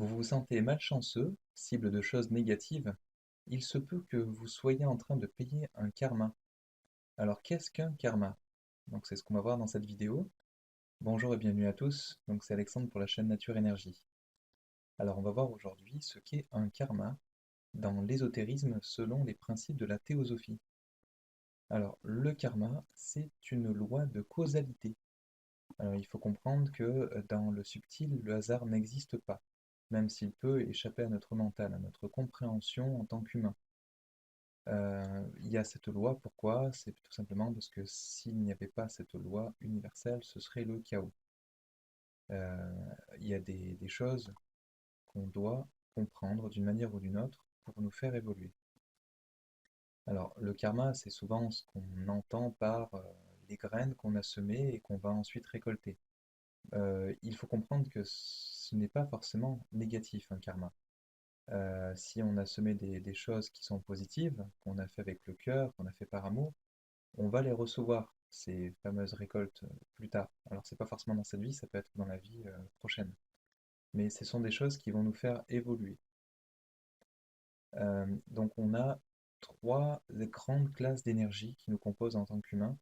Vous vous sentez malchanceux, cible de choses négatives, il se peut que vous soyez en train de payer un karma. Alors qu'est-ce qu'un karma? Donc c'est ce qu'on va voir dans cette vidéo. Bonjour et bienvenue à tous, donc c'est Alexandre pour la chaîne Nature Énergie. Alors on va voir aujourd'hui ce qu'est un karma dans l'ésotérisme selon les principes de la théosophie. Alors le karma, c'est une loi de causalité. Alors il faut comprendre que dans le subtil, le hasard n'existe pas, même s'il peut échapper à notre mental, à notre compréhension en tant qu'humain. Il y a cette loi, pourquoi? C'est tout simplement parce que s'il n'y avait pas cette loi universelle, ce serait le chaos. Il y a des choses qu'on doit comprendre d'une manière ou d'une autre pour nous faire évoluer. Alors, le karma, c'est souvent ce qu'on entend par les graines qu'on a semées et qu'on va ensuite récolter. Il faut comprendre que ce n'est pas forcément négatif, un karma. Si on a semé des choses qui sont positives, qu'on a fait avec le cœur, qu'on a fait par amour, on va les recevoir, ces fameuses récoltes, plus tard. Alors c'est pas forcément dans cette vie, ça peut être dans la vie prochaine. Mais ce sont des choses qui vont nous faire évoluer. Donc on a trois grandes classes d'énergie qui nous composent en tant qu'humains.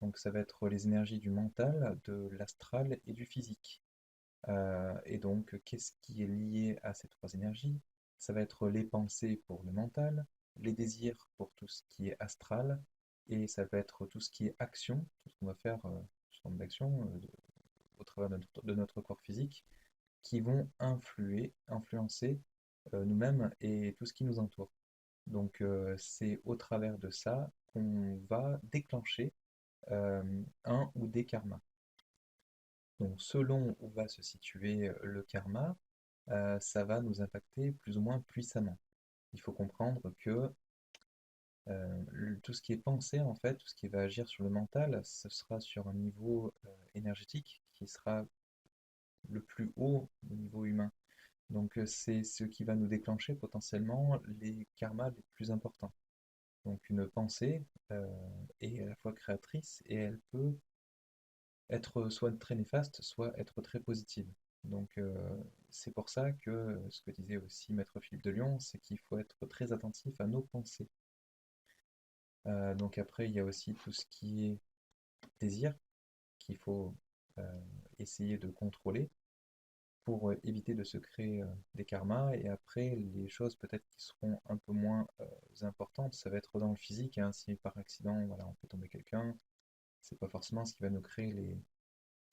Donc ça va être les énergies du mental, de l'astral et du physique. Et donc qu'est-ce qui est lié à ces trois énergies? Ça va être les pensées pour le mental, les désirs pour tout ce qui est astral, et ça va être tout ce qui est action, tout ce qu'on va faire sous forme d'action au travers de notre corps physique, qui vont influencer nous-mêmes et tout ce qui nous entoure. Donc c'est au travers de ça qu'on va déclencher euh, un ou des karmas. Donc selon où va se situer le karma, ça va nous impacter plus ou moins puissamment. Il faut comprendre que tout ce qui est pensée, en fait, tout ce qui va agir sur le mental, ce sera sur un niveau énergétique qui sera le plus haut au niveau humain. Donc c'est ce qui va nous déclencher potentiellement les karmas les plus importants. Donc une pensée est à la fois créatrice et elle peut être soit très néfaste, soit être très positive. Donc c'est pour ça que ce que disait aussi Maître Philippe de Lyon, c'est qu'il faut être très attentif à nos pensées. Donc après, il y a aussi tout ce qui est désir qu'il faut essayer de contrôler pour éviter de se créer des karmas. Et après, les choses peut-être qui seront un peu moins importantes, ça va être dans le physique, hein. Si par accident, voilà, on fait tomber quelqu'un, c'est pas forcément ce qui va nous créer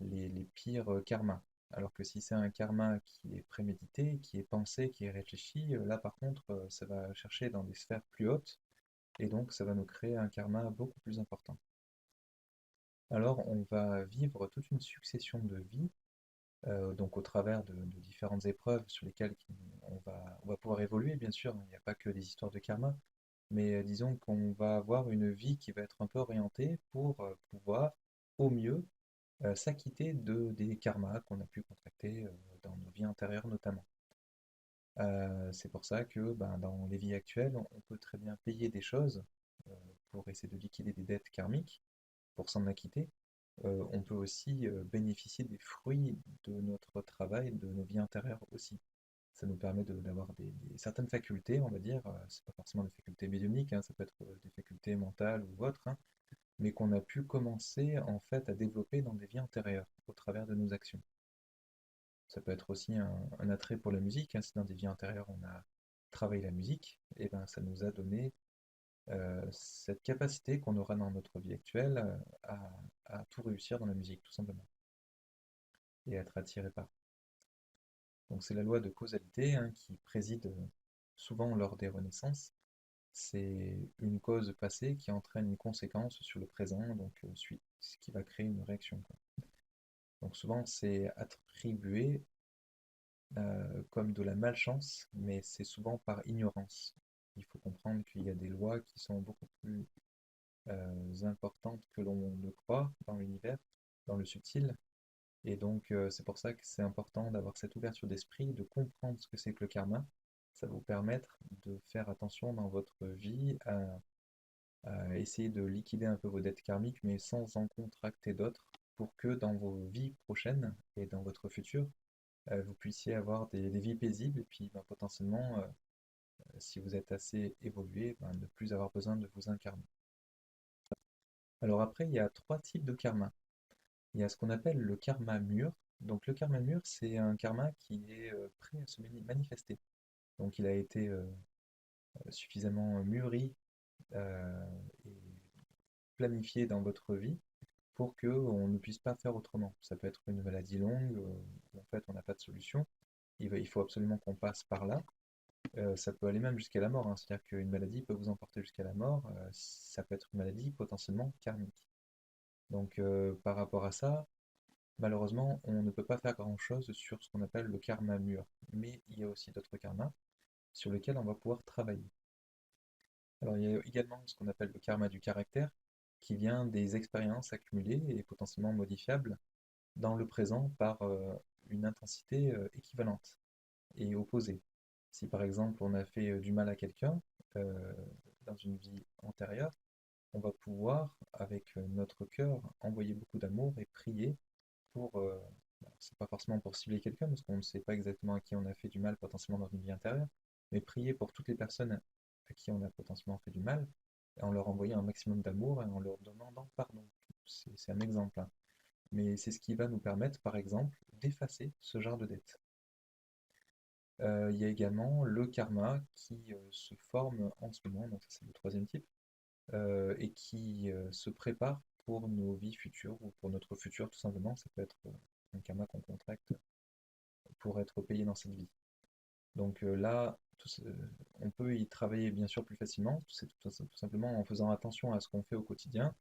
les pires karmas. Alors que si c'est un karma qui est prémédité, qui est pensé, qui est réfléchi, là par contre, ça va chercher dans des sphères plus hautes, et donc ça va nous créer un karma beaucoup plus important. Alors on va vivre toute une succession de vies, donc au travers de différentes épreuves sur lesquelles on va pouvoir évoluer, bien sûr, il n'y a pas que des histoires de karma, mais disons qu'on va avoir une vie qui va être un peu orientée pour pouvoir au mieux s'acquitter des karmas qu'on a pu contracter dans nos vies antérieures notamment. C'est pour ça que ben, dans les vies actuelles, on peut très bien payer des choses euh, pour essayer de liquider des dettes karmiques, pour s'en acquitter. On peut aussi bénéficier des fruits de notre travail, de nos vies antérieures aussi. Ça nous permet d'avoir certaines facultés, on va dire, c'est pas forcément des facultés médiumniques, hein, ça peut être des facultés mentales ou autres, hein, mais qu'on a pu commencer en fait à développer dans des vies antérieures au travers de nos actions. Ça peut être aussi un attrait pour la musique, hein, si dans des vies antérieures on a travaillé la musique, et ben ça nous a donné cette capacité qu'on aura dans notre vie actuelle à tout réussir dans la musique, tout simplement, et à être attiré par. Donc c'est la loi de causalité hein, qui préside souvent lors des renaissances. C'est une cause passée qui entraîne une conséquence sur le présent, donc suite, ce qui va créer une réaction, quoi. Donc souvent c'est attribué comme de la malchance, mais c'est souvent par ignorance. Il faut comprendre qu'il y a des lois qui sont beaucoup plus importantes que l'on ne croit dans l'univers, dans le subtil. Et donc c'est pour ça que c'est important d'avoir cette ouverture d'esprit, de comprendre ce que c'est que le karma. Ça va vous permettre de faire attention dans votre vie à essayer de liquider un peu vos dettes karmiques, mais sans en contracter d'autres, pour que dans vos vies prochaines et dans votre futur, vous puissiez avoir des vies paisibles et puis ben, potentiellement, si vous êtes assez évolué, ben, ne plus avoir besoin de vous incarner. Alors après, il y a trois types de karma. Il y a ce qu'on appelle le karma mûr. Donc le karma mûr, c'est un karma qui est prêt à se manifester. Donc il a été suffisamment mûri euh, et planifié dans votre vie pour qu'on ne puisse pas faire autrement. Ça peut être une maladie longue, où en fait on n'a pas de solution. Il faut absolument qu'on passe par là. Ça peut aller même jusqu'à la mort, hein. C'est-à-dire qu'une maladie peut vous emporter jusqu'à la mort. Ça peut être une maladie potentiellement karmique. Donc par rapport à ça, malheureusement, on ne peut pas faire grand-chose sur ce qu'on appelle le karma mûr. Mais il y a aussi d'autres karmas sur lesquels on va pouvoir travailler. Alors il y a également ce qu'on appelle le karma du caractère, qui vient des expériences accumulées et potentiellement modifiables dans le présent par une intensité équivalente et opposée. Si par exemple on a fait du mal à quelqu'un euh, dans une vie antérieure, on va pouvoir, avec notre cœur, envoyer beaucoup d'amour et prier pour, c'est pas forcément pour cibler quelqu'un, parce qu'on ne sait pas exactement à qui on a fait du mal potentiellement dans une vie intérieure, mais prier pour toutes les personnes à qui on a potentiellement fait du mal, en leur envoyant un maximum d'amour et en leur demandant pardon. C'est un exemple, hein. Mais c'est ce qui va nous permettre, par exemple, d'effacer ce genre de dette. Il y a également le karma qui se forme en ce moment, donc ça c'est le troisième type, et qui se prépare pour nos vies futures ou pour notre futur tout simplement. Ça peut être un karma qu'on contracte pour être payé dans cette vie. Donc là, on peut y travailler bien sûr plus facilement. C'est tout simplement en faisant attention à ce qu'on fait au quotidien,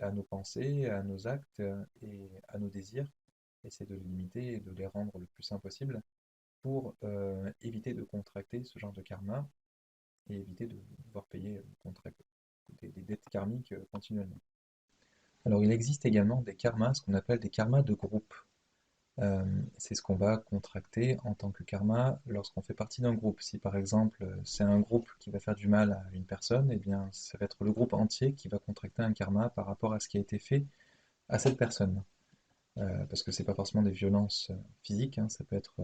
à nos pensées, à nos actes et à nos désirs. Essayer de les limiter et de les rendre le plus simple possible pour éviter de contracter ce genre de karma et éviter de devoir payer des dettes karmiques continuellement. Alors il existe également des karmas, ce qu'on appelle des karmas de groupe. C'est ce qu'on va contracter en tant que karma lorsqu'on fait partie d'un groupe. Si par exemple c'est un groupe qui va faire du mal à une personne, eh bien ça va être le groupe entier qui va contracter un karma par rapport à ce qui a été fait à cette personne. Parce que c'est pas forcément des violences physiques, hein, ça peut être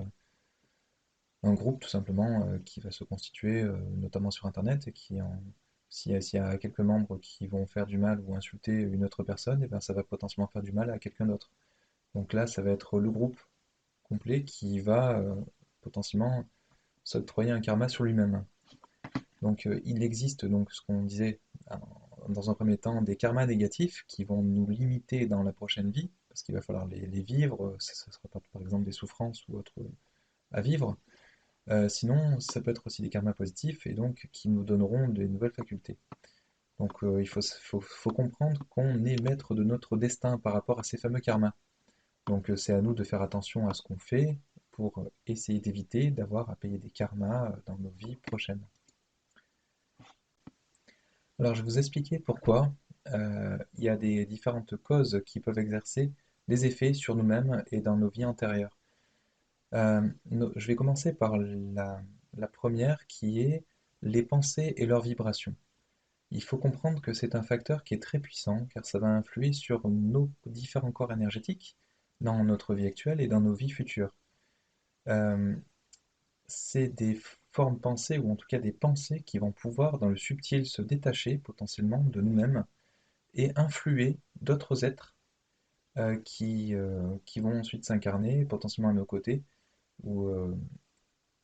un groupe tout simplement qui va se constituer notamment sur Internet et s'il y a quelques membres qui vont faire du mal ou insulter une autre personne, et bien ça va potentiellement faire du mal à quelqu'un d'autre. Donc là, ça va être le groupe complet qui va potentiellement s'octroyer un karma sur lui-même. Donc il existe donc ce qu'on disait dans un premier temps des karmas négatifs qui vont nous limiter dans la prochaine vie, parce qu'il va falloir les vivre, ça ne sera pas par exemple des souffrances ou autres à vivre. Sinon, ça peut être aussi des karmas positifs et donc qui nous donneront de nouvelles facultés. Donc il faut comprendre qu'on est maître de notre destin par rapport à ces fameux karmas. Donc c'est à nous de faire attention à ce qu'on fait pour essayer d'éviter d'avoir à payer des karmas dans nos vies prochaines. Alors je vais vous expliquer pourquoi il y a des différentes causes qui peuvent exercer des effets sur nous-mêmes et dans nos vies antérieures. Je vais commencer par la première qui est les pensées et leurs vibrations. Il faut comprendre que c'est un facteur qui est très puissant car ça va influer sur nos différents corps énergétiques dans notre vie actuelle et dans nos vies futures. Euh, c'est des formes pensées ou en tout cas des pensées qui vont pouvoir dans le subtil se détacher potentiellement de nous-mêmes et influer d'autres êtres qui vont ensuite s'incarner potentiellement à nos côtés ou, euh,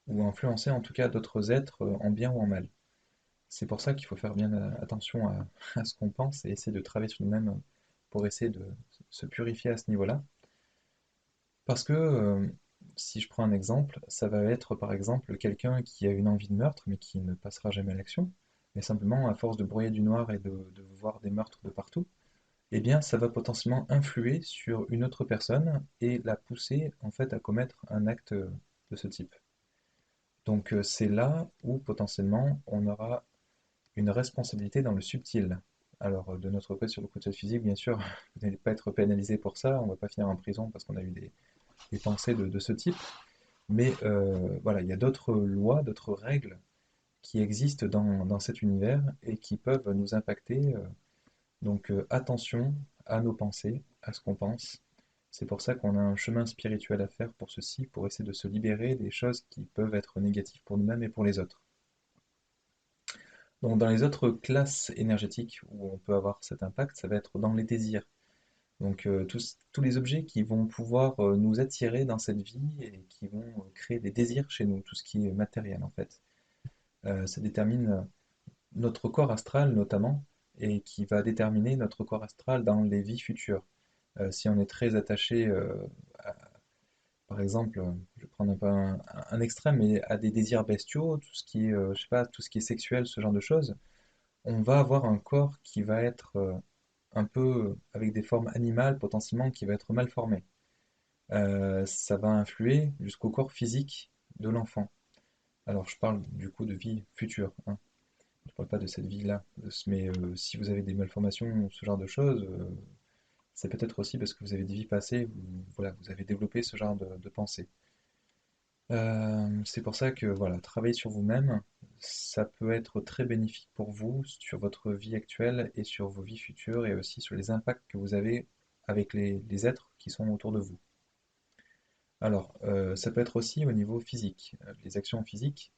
ou influencer en tout cas d'autres êtres en bien ou en mal. C'est pour ça qu'il faut faire bien attention à ce qu'on pense et essayer de travailler sur nous-mêmes pour essayer de se purifier à ce niveau-là. Parce que, si je prends un exemple, ça va être par exemple quelqu'un qui a une envie de meurtre mais qui ne passera jamais à l'action, mais simplement à force de broyer du noir et de voir des meurtres de partout, eh bien ça va potentiellement influer sur une autre personne et la pousser en fait à commettre un acte de ce type. Donc c'est là où potentiellement on aura une responsabilité dans le subtil. Alors de notre côté sur le côté physique, bien sûr, vous n'allez pas être pénalisé pour ça, on ne va pas finir en prison parce qu'on a eu des pensées de ce type. Mais voilà, il y a d'autres lois, d'autres règles qui existent dans cet univers et qui peuvent nous impacter. Donc attention à nos pensées, à ce qu'on pense. C'est pour ça qu'on a un chemin spirituel à faire pour ceci, pour essayer de se libérer des choses qui peuvent être négatives pour nous-mêmes et pour les autres. Donc dans les autres classes énergétiques où on peut avoir cet impact, ça va être dans les désirs. Donc tous les objets qui vont pouvoir nous attirer dans cette vie et qui vont créer des désirs chez nous, tout ce qui est matériel en fait. Ça détermine notre corps astral notamment et qui va déterminer notre corps astral dans les vies futures. Si on est très attaché, par exemple, je vais prendre un peu un extrême, mais à des désirs bestiaux, tout ce qui est, je sais pas, tout ce qui est sexuel, ce genre de choses, on va avoir un corps qui va être un peu avec des formes animales potentiellement, qui va être mal formé. Ça va influer jusqu'au corps physique de l'enfant. Alors je parle du coup de vie future, hein. Je parle pas de cette vie-là. Mais si vous avez des malformations ou ce genre de choses, c'est peut-être aussi parce que vous avez des vies passées où voilà, vous avez développé ce genre de pensée. C'est pour ça que voilà, travailler sur vous-même, ça peut être très bénéfique pour vous sur votre vie actuelle et sur vos vies futures et aussi sur les impacts que vous avez avec les êtres qui sont autour de vous. Alors, ça peut être aussi au niveau physique. Les actions physiques,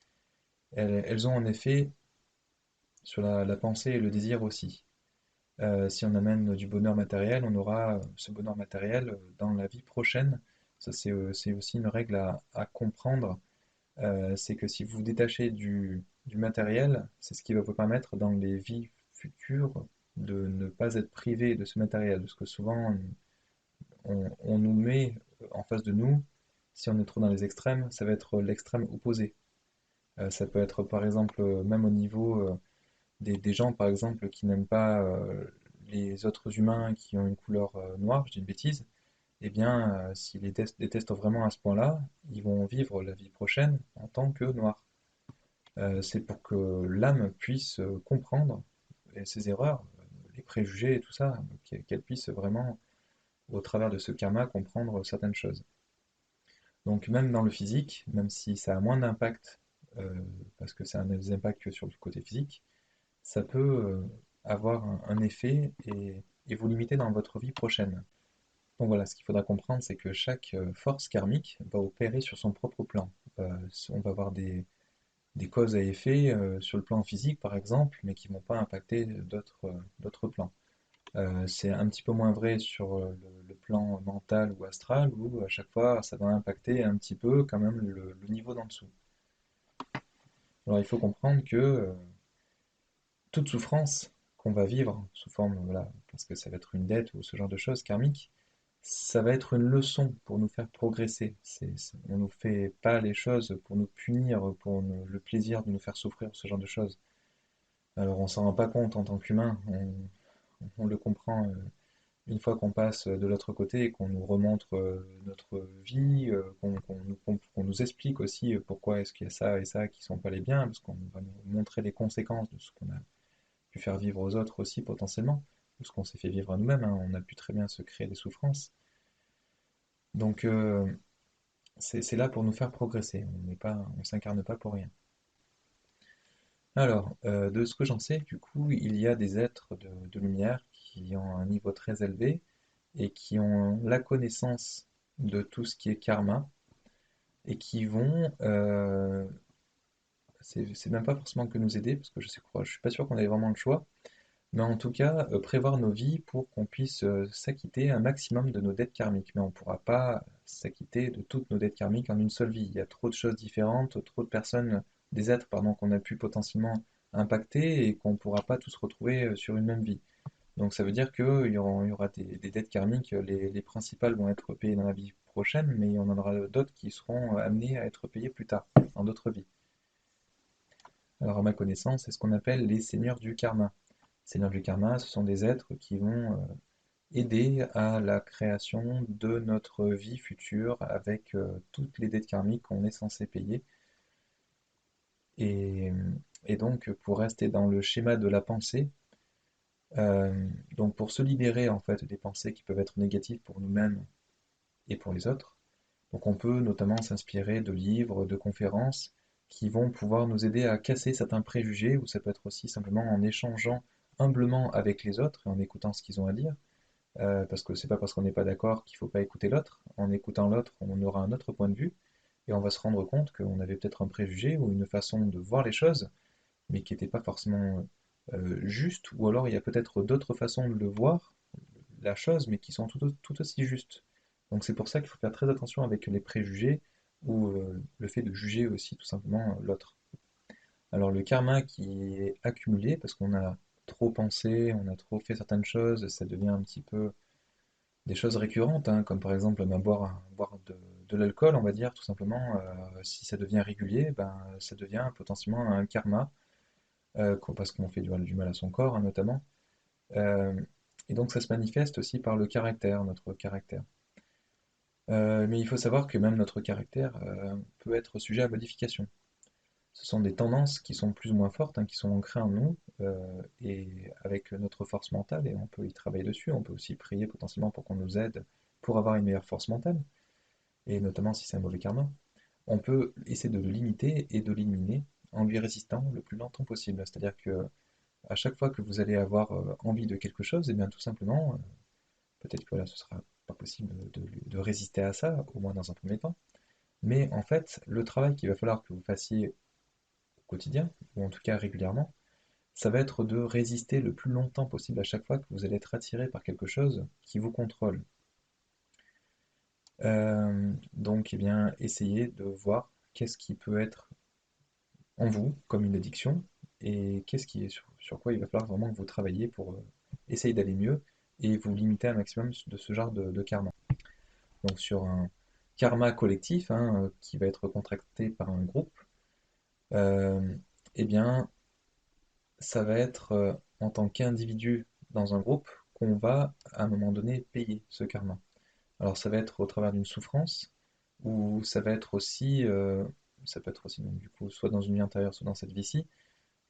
elles ont un effet sur la pensée et le désir aussi. Si on amène du bonheur matériel, on aura ce bonheur matériel dans la vie prochaine. Ça, c'est aussi une règle à comprendre. C'est que si vous vous détachez du matériel, c'est ce qui va vous permettre dans les vies futures de ne pas être privé de ce matériel. Parce que souvent, on nous met en face de nous, si on est trop dans les extrêmes, ça va être l'extrême opposé. Ça peut être par exemple, même au niveau des gens par exemple qui n'aiment pas les autres humains qui ont une couleur noire, je dis une bêtise, eh bien, s'ils les détestent vraiment à ce point-là, ils vont vivre la vie prochaine en tant que noirs. C'est pour que l'âme puisse comprendre ses erreurs, les préjugés et tout ça, qu'elle puisse vraiment, au travers de ce karma, comprendre certaines choses. Donc même dans le physique, même si ça a moins d'impact, parce que ça a des impacts que sur le côté physique, ça peut avoir un effet et vous limiter dans votre vie prochaine. Donc voilà, ce qu'il faudra comprendre, c'est que chaque force karmique va opérer sur son propre plan. On va avoir des causes à effet sur le plan physique, par exemple, mais qui ne vont pas impacter d'autres plans. C'est un petit peu moins vrai sur le plan mental ou astral, où à chaque fois, ça va impacter un petit peu quand même le niveau d'en dessous. Alors il faut comprendre que toute souffrance qu'on va vivre sous forme, voilà, parce que ça va être une dette ou ce genre de choses karmiques, ça va être une leçon pour nous faire progresser. On ne nous fait pas les choses pour nous punir, pour le plaisir de nous faire souffrir, ce genre de choses. Alors on s'en rend pas compte en tant qu'humain, on le comprend une fois qu'on passe de l'autre côté et qu'on nous remontre notre vie, qu'on nous explique aussi pourquoi est-ce qu'il y a ça et ça qui sont pas les biens, parce qu'on va nous montrer les conséquences de ce qu'on a pu faire vivre aux autres aussi potentiellement, ou ce qu'on s'est fait vivre à nous-mêmes, hein. On a pu très bien se créer des souffrances. Donc c'est là pour nous faire progresser, on s'incarne pas pour rien. Alors, de ce que j'en sais, du coup, il y a des êtres de lumière qui ont un niveau très élevé et qui ont la connaissance de tout ce qui est karma et qui vont, c'est même pas forcément que nous aider, parce que je suis pas sûr qu'on ait vraiment le choix, mais en tout cas, prévoir nos vies pour qu'on puisse s'acquitter un maximum de nos dettes karmiques. Mais on ne pourra pas s'acquitter de toutes nos dettes karmiques en une seule vie. Il y a trop de choses différentes, trop de personnes, des êtres, pardon, qu'on a pu potentiellement impacter et qu'on ne pourra pas tous retrouver sur une même vie. Donc ça veut dire qu'il y aura des dettes karmiques, les principales vont être payées dans la vie prochaine, mais on en aura d'autres qui seront amenées à être payées plus tard, dans d'autres vies. Alors à ma connaissance, c'est ce qu'on appelle les seigneurs du karma. Seigneurs du karma, ce sont des êtres qui vont aider à la création de notre vie future avec toutes les dettes karmiques qu'on est censé payer. Et, et donc pour rester dans le schéma de la pensée, donc pour se libérer en fait des pensées qui peuvent être négatives pour nous-mêmes et pour les autres, donc on peut notamment s'inspirer de livres, de conférences qui vont pouvoir nous aider à casser certains préjugés, ou ça peut être aussi simplement en échangeant humblement avec les autres et en écoutant ce qu'ils ont à dire, parce que c'est pas parce qu'on n'est pas d'accord qu'il faut pas écouter l'autre. En écoutant l'autre, on aura un autre point de vue, et on va se rendre compte qu'on avait peut-être un préjugé ou une façon de voir les choses, mais qui n'était pas forcément juste, ou alors il y a peut-être d'autres façons de le voir, la chose, mais qui sont tout aussi justes. Donc c'est pour ça qu'il faut faire très attention avec les préjugés ou le fait de juger aussi tout simplement l'autre. Alors le karma qui est accumulé parce qu'on a trop pensé, on a trop fait certaines choses, ça devient un petit peu des choses récurrentes, hein, comme par exemple ben, boire de l'alcool, on va dire tout simplement. Si ça devient régulier, ben, ça devient potentiellement un karma, parce qu'on fait du mal à son corps, hein, notamment. Euh, et donc ça se manifeste aussi par le caractère, notre caractère. Mais il faut savoir que même notre caractère peut être sujet à modification. Ce sont des tendances qui sont plus ou moins fortes, hein, qui sont ancrées en nous, et avec notre force mentale, et on peut y travailler dessus. On peut aussi prier potentiellement pour qu'on nous aide pour avoir une meilleure force mentale, et notamment si c'est un mauvais karma. On peut essayer de le limiter et de l'éliminer en lui résistant le plus longtemps possible. C'est-à-dire que à chaque fois que vous allez avoir envie de quelque chose, et bien tout simplement, peut-être que là ce sera pas possible de résister à ça, au moins dans un premier temps. Mais en fait, le travail qu'il va falloir que vous fassiez au quotidien, ou en tout cas régulièrement, ça va être de résister le plus longtemps possible à chaque fois que vous allez être attiré par quelque chose qui vous contrôle. Donc, eh bien, essayez de voir qu'est-ce qui peut être en vous comme une addiction et qu'est-ce qui est sur quoi il va falloir vraiment que vous travailliez pour essayer d'aller mieux et vous limiter un maximum de ce genre de karma. Donc, sur un karma collectif, hein, qui va être contracté par un groupe, euh, eh bien, ça va être en tant qu'individu dans un groupe qu'on va à un moment donné payer ce karma. Alors ça va être au travers d'une souffrance, ou ça peut être aussi donc, du coup soit dans une vie antérieure, soit dans cette vie-ci.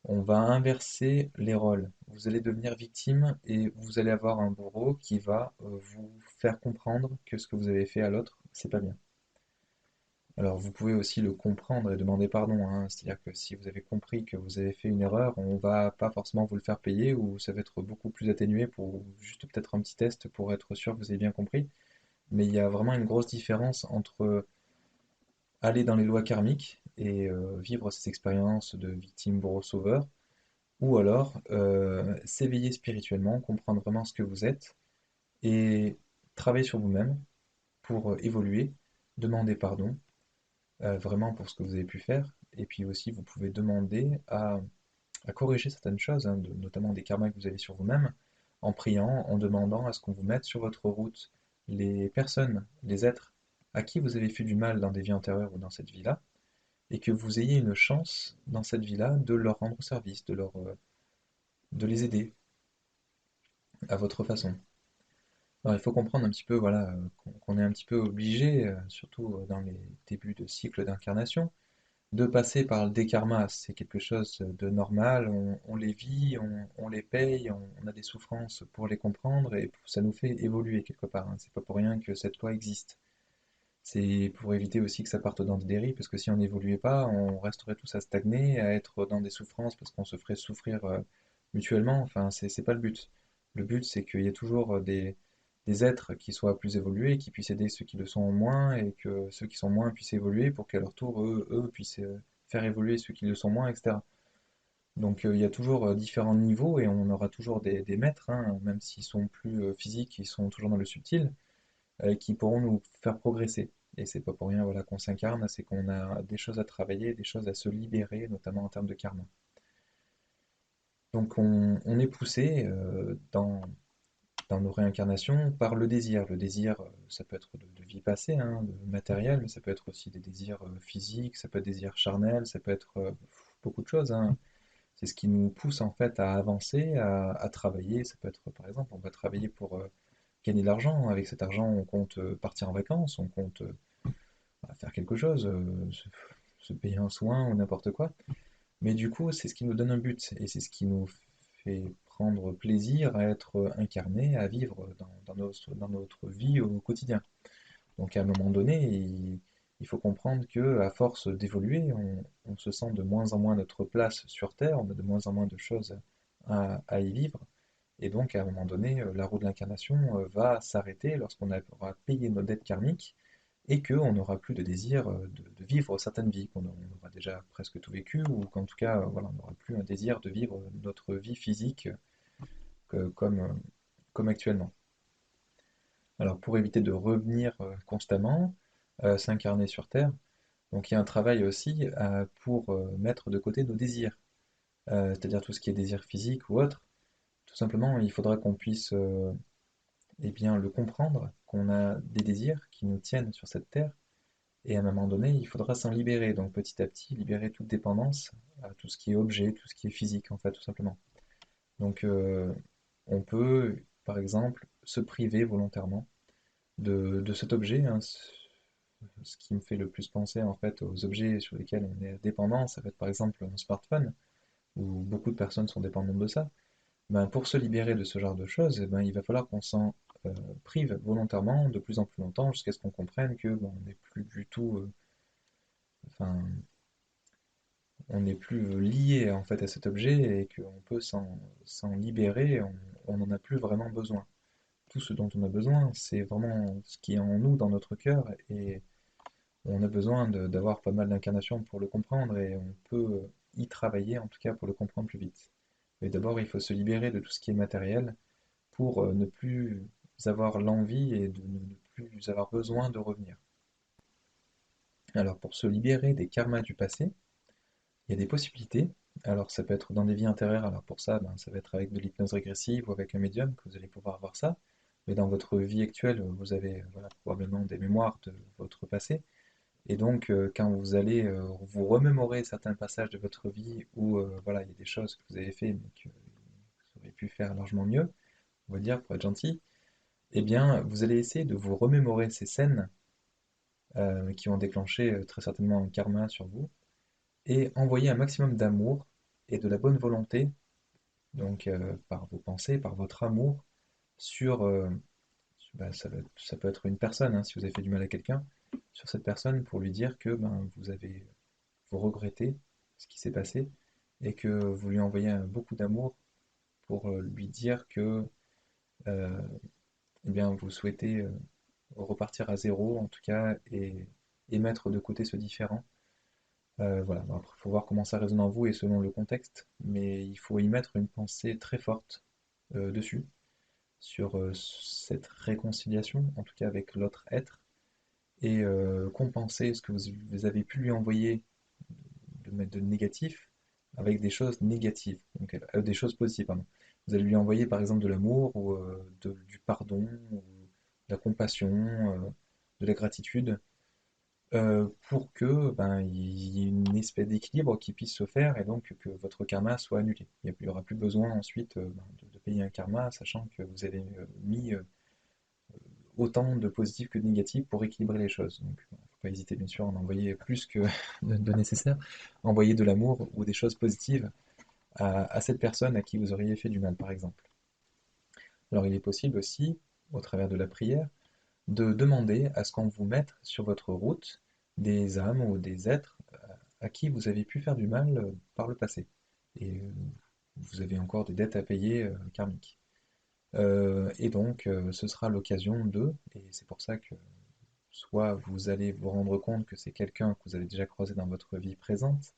On va inverser les rôles. Vous allez devenir victime et vous allez avoir un bourreau qui va vous faire comprendre que ce que vous avez fait à l'autre, c'est pas bien. Alors vous pouvez aussi le comprendre et demander pardon, hein. C'est-à-dire que si vous avez compris que vous avez fait une erreur, on va pas forcément vous le faire payer ou ça va être beaucoup plus atténué pour juste peut-être un petit test pour être sûr que vous avez bien compris. Mais il y a vraiment une grosse différence entre aller dans les lois karmiques et vivre ces expériences de victime, bourreau, sauveur, ou alors s'éveiller spirituellement, comprendre vraiment ce que vous êtes et travailler sur vous-même pour évoluer, demander pardon vraiment pour ce que vous avez pu faire. Et puis aussi, vous pouvez demander à corriger certaines choses, hein, notamment des karmas que vous avez sur vous-même, en priant, en demandant à ce qu'on vous mette sur votre route les personnes, les êtres à qui vous avez fait du mal dans des vies antérieures ou dans cette vie-là, et que vous ayez une chance dans cette vie-là de leur rendre service, de les aider à votre façon. Alors, il faut comprendre un petit peu, voilà, qu'on est un petit peu obligé, surtout dans les débuts de cycle d'incarnation, de passer par le dékarma, c'est quelque chose de normal, on les vit, on les paye, on a des souffrances pour les comprendre et ça nous fait évoluer quelque part, hein. C'est pas pour rien que cette loi existe. C'est pour éviter aussi que ça parte dans des dérives, parce que si on n'évoluait pas, on resterait tous à stagner, à être dans des souffrances parce qu'on se ferait souffrir mutuellement. Enfin, c'est pas le but. Le but, c'est qu'il y ait toujours des êtres qui soient plus évolués, qui puissent aider ceux qui le sont moins, et que ceux qui sont moins puissent évoluer pour qu'à leur tour, eux puissent faire évoluer ceux qui le sont moins, etc. Donc il y a toujours différents niveaux et on aura toujours des maîtres, hein, même s'ils sont plus physiques, ils sont toujours dans le subtil, qui pourront nous faire progresser. Et c'est pas pour rien voilà, qu'on s'incarne, c'est qu'on a des choses à travailler, des choses à se libérer, notamment en termes de karma. Donc on est poussé dans nos réincarnations par le désir. Le désir, ça peut être de vie passée, hein, de matériel, mais ça peut être aussi des désirs physiques, ça peut être des désirs charnels, ça peut être beaucoup de choses, hein. C'est ce qui nous pousse en fait à avancer, à travailler. Ça peut être par exemple, on va travailler pour gagner de l'argent. Avec cet argent, on compte partir en vacances, on compte faire quelque chose, se payer un soin ou n'importe quoi. Mais du coup, c'est ce qui nous donne un but et c'est ce qui nous fait prendre plaisir à être incarné, à vivre dans notre vie au quotidien. Donc à un moment donné, il faut comprendre que à force d'évoluer, on se sent de moins en moins notre place sur Terre, on a de moins en moins de choses à y vivre, Et donc, à un moment donné, la roue de l'incarnation va s'arrêter lorsqu'on aura payé nos dettes karmiques et qu'on n'aura plus de désir de vivre certaines vies, on aura déjà presque tout vécu, ou qu'en tout cas, voilà, on n'aura plus un désir de vivre notre vie physique comme, comme actuellement. Alors, pour éviter de revenir constamment, s'incarner sur Terre, donc il y a un travail aussi pour mettre de côté nos désirs, c'est-à-dire tout ce qui est désir physique ou autre. Tout simplement, il faudra qu'on puisse eh bien, le comprendre, qu'on a des désirs qui nous tiennent sur cette terre, et à un moment donné, il faudra s'en libérer. Donc petit à petit, libérer toute dépendance à tout ce qui est objet, tout ce qui est physique, en fait, tout simplement. Donc on peut, par exemple, se priver volontairement de cet objet, hein. Ce qui me fait le plus penser en fait aux objets sur lesquels on est dépendant, ça va être par exemple un smartphone, où beaucoup de personnes sont dépendantes de ça. Ben, pour se libérer de ce genre de choses, eh ben, il va falloir qu'on s'en euh, prive volontairement de plus en plus longtemps jusqu'à ce qu'on comprenne que ben, on n'est plus du tout, enfin, on n'est plus lié en fait à cet objet et qu'on peut s'en libérer, on n'en a plus vraiment besoin. Tout ce dont on a besoin, c'est vraiment ce qui est en nous, dans notre cœur, et on a besoin d'avoir pas mal d'incarnations pour le comprendre et on peut y travailler en tout cas pour le comprendre plus vite. Mais d'abord, il faut se libérer de tout ce qui est matériel pour ne plus avoir l'envie et de ne plus avoir besoin de revenir. Alors pour se libérer des karmas du passé, il y a des possibilités. Alors ça peut être dans des vies intérieures, alors pour ça, ben, ça va être avec de l'hypnose régressive ou avec un médium que vous allez pouvoir voir ça. Mais dans votre vie actuelle, vous avez voilà, probablement des mémoires de votre passé. Et donc, quand vous allez vous remémorer certains passages de votre vie où voilà, il y a des choses que vous avez fait mais que vous auriez pu faire largement mieux, on va dire, pour être gentil, eh bien, vous allez essayer de vous remémorer ces scènes qui ont déclenché très certainement un karma sur vous et envoyer un maximum d'amour et de la bonne volonté, donc par vos pensées, par votre amour, sur, bah, ça peut être une personne, hein, si vous avez fait du mal à quelqu'un, sur cette personne pour lui dire que ben, vous regrettez ce qui s'est passé et que vous lui envoyez beaucoup d'amour pour lui dire que euh, eh bien, vous souhaitez repartir à zéro en tout cas et mettre de côté ce différent. Voilà, bon, après, il faut voir comment ça résonne en vous et selon le contexte, mais il faut y mettre une pensée très forte dessus, sur cette réconciliation, en tout cas avec l'autre être, et compenser ce que vous avez pu lui envoyer de négatif avec des choses négatives, donc des choses positives, pardon. Vous allez lui envoyer par exemple de l'amour ou du pardon, ou de la compassion, de la gratitude, pour que ben, il y ait une espèce d'équilibre qui puisse se faire et donc que votre karma soit annulé. Il n'y aura plus besoin ensuite ben, de payer un karma, sachant que vous avez mis autant de positifs que de négatifs pour équilibrer les choses. Donc, il ne faut pas hésiter bien sûr à en envoyer plus que de nécessaire. Envoyer de l'amour ou des choses positives à cette personne à qui vous auriez fait du mal, par exemple. Alors, il est possible aussi, au travers de la prière, de demander à ce qu'on vous mette sur votre route des âmes ou des êtres à qui vous avez pu faire du mal par le passé. Et vous avez encore des dettes à payer karmiques. Et donc, ce sera l'occasion de, et c'est pour ça que soit vous allez vous rendre compte que c'est quelqu'un que vous avez déjà croisé dans votre vie présente,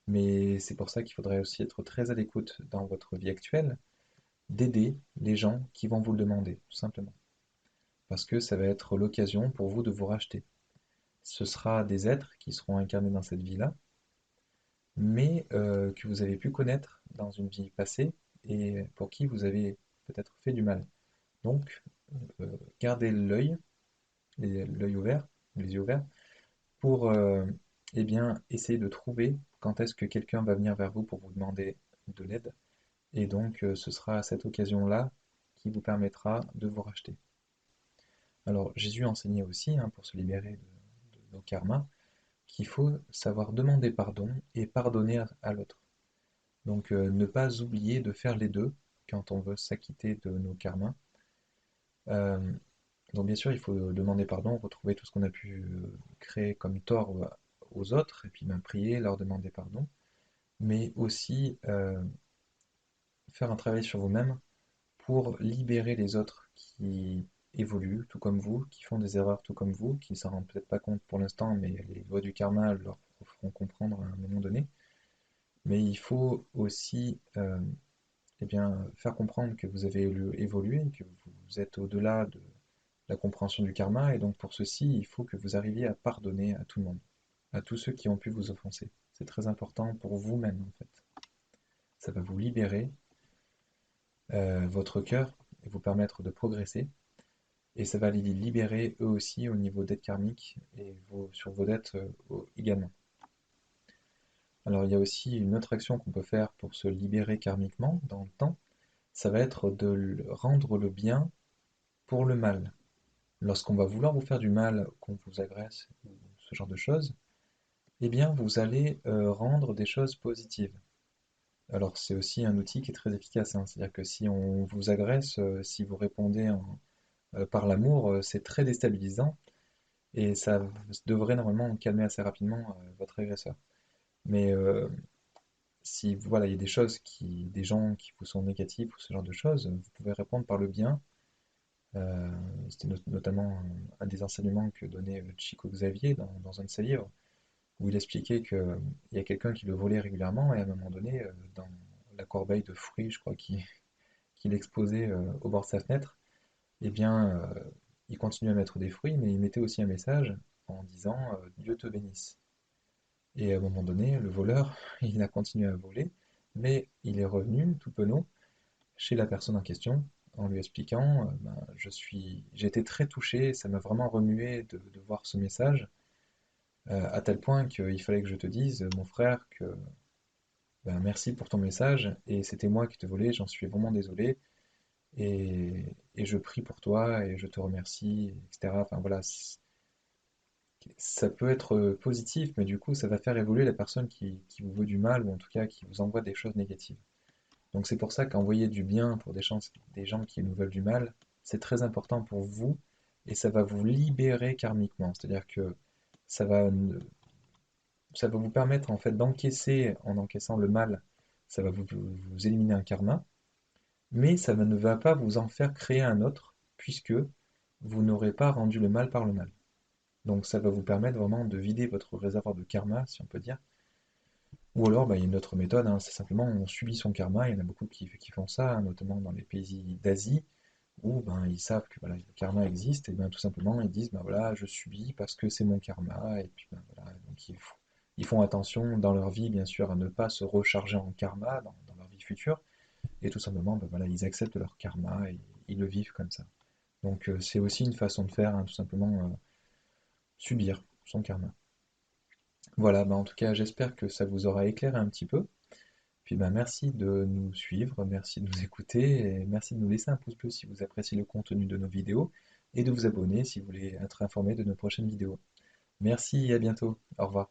mais c'est pour ça qu'il faudrait aussi être très à l'écoute dans votre vie actuelle, d'aider les gens qui vont vous le demander, tout simplement. Parce que ça va être l'occasion pour vous de vous racheter. Ce sera des êtres qui seront incarnés dans cette vie-là, mais que vous avez pu connaître dans une vie passée et pour qui vous avez peut-être fait du mal. Donc, gardez l'œil ouvert, les yeux ouverts, pour eh bien, essayer de trouver quand est-ce que quelqu'un va venir vers vous pour vous demander de l'aide. Et donc, ce sera à cette occasion-là qui vous permettra de vous racheter. Alors, Jésus enseignait aussi, hein, pour se libérer de nos karmas, qu'il faut savoir demander pardon et pardonner à l'autre. Donc, ne pas oublier de faire les deux quand on veut s'acquitter de nos karmas. Euh, donc, bien sûr, il faut demander pardon, retrouver tout ce qu'on a pu créer comme tort aux autres, et puis même prier, leur demander pardon, mais aussi faire un travail sur vous-même pour libérer les autres qui évoluent tout comme vous, qui font des erreurs tout comme vous, qui s'en rendent peut-être pas compte pour l'instant, mais les lois du karma leur feront comprendre à un moment donné. Mais il faut aussi eh bien, faire comprendre que vous avez évolué, que vous êtes au-delà de la compréhension du karma, et donc pour ceci, il faut que vous arriviez à pardonner à tout le monde, à tous ceux qui ont pu vous offenser. C'est très important pour vous-même, en fait. Ça va vous libérer votre cœur et vous permettre de progresser. Et ça va les libérer eux aussi au niveau dettes karmiques et sur vos dettes également. Alors il y a aussi une autre action qu'on peut faire pour se libérer karmiquement dans le temps, ça va être de rendre le bien pour le mal. Lorsqu'on va vouloir vous faire du mal, qu'on vous agresse ou ce genre de choses, eh bien vous allez rendre des choses positives. Alors c'est aussi un outil qui est très efficace, hein. C'est-à-dire que si on vous agresse, si vous répondez par l'amour, c'est très déstabilisant et ça devrait normalement calmer assez rapidement votre agresseur. Mais si voilà, il y a des choses des gens qui vous sont négatifs ou ce genre de choses, vous pouvez répondre par le bien. Euh, C'était notamment un des enseignements que donnait Chico Xavier dans un de ses livres, où il expliquait qu'il y a quelqu'un qui le volait régulièrement et à un moment donné, dans la corbeille de fruits, je crois, qu'il exposait au bord de sa fenêtre, eh bien, il continuait à mettre des fruits, mais il mettait aussi un message en disant Dieu te bénisse. Et à un moment donné, le voleur, il a continué à voler, mais il est revenu, tout penaud, chez la personne en question, en lui expliquant, ben, j'ai été très touché, ça m'a vraiment remué de voir ce message, à tel point qu'il fallait que je te dise, mon frère, que ben, merci pour ton message, et c'était moi qui te volais, j'en suis vraiment désolé, et je prie pour toi, et je te remercie, etc. Enfin voilà, ça peut être positif, mais du coup, ça va faire évoluer la personne qui vous veut du mal, ou en tout cas qui vous envoie des choses négatives. Donc c'est pour ça qu'envoyer du bien pour des gens qui nous veulent du mal, c'est très important pour vous, et ça va vous libérer karmiquement. C'est-à-dire que ça va, ça va vous permettre en fait d'encaisser, en encaissant le mal, ça va vous éliminer un karma, mais ne va pas vous en faire créer un autre, puisque vous n'aurez pas rendu le mal par le mal. Donc ça va vous permettre vraiment de vider votre réservoir de karma, si on peut dire. Ou alors, bah, il y a une autre méthode, hein, c'est simplement on subit son karma. Il y en a beaucoup qui font ça, hein, notamment dans les pays d'Asie, où ben, ils savent que voilà, le karma existe, et ben, tout simplement ils disent ben, voilà, je subis parce que c'est mon karma, et puis ben, voilà, donc ils font attention dans leur vie, bien sûr, à ne pas se recharger en karma dans leur vie future, et tout simplement ben, voilà, ils acceptent leur karma et ils le vivent comme ça. Donc c'est aussi une façon de faire, hein, tout simplement subir son karma. Voilà, bah en tout cas, j'espère que ça vous aura éclairé un petit peu. Puis bah, merci de nous suivre, merci de nous écouter et merci de nous laisser un pouce bleu si vous appréciez le contenu de nos vidéos et de vous abonner si vous voulez être informé de nos prochaines vidéos. Merci et à bientôt. Au revoir.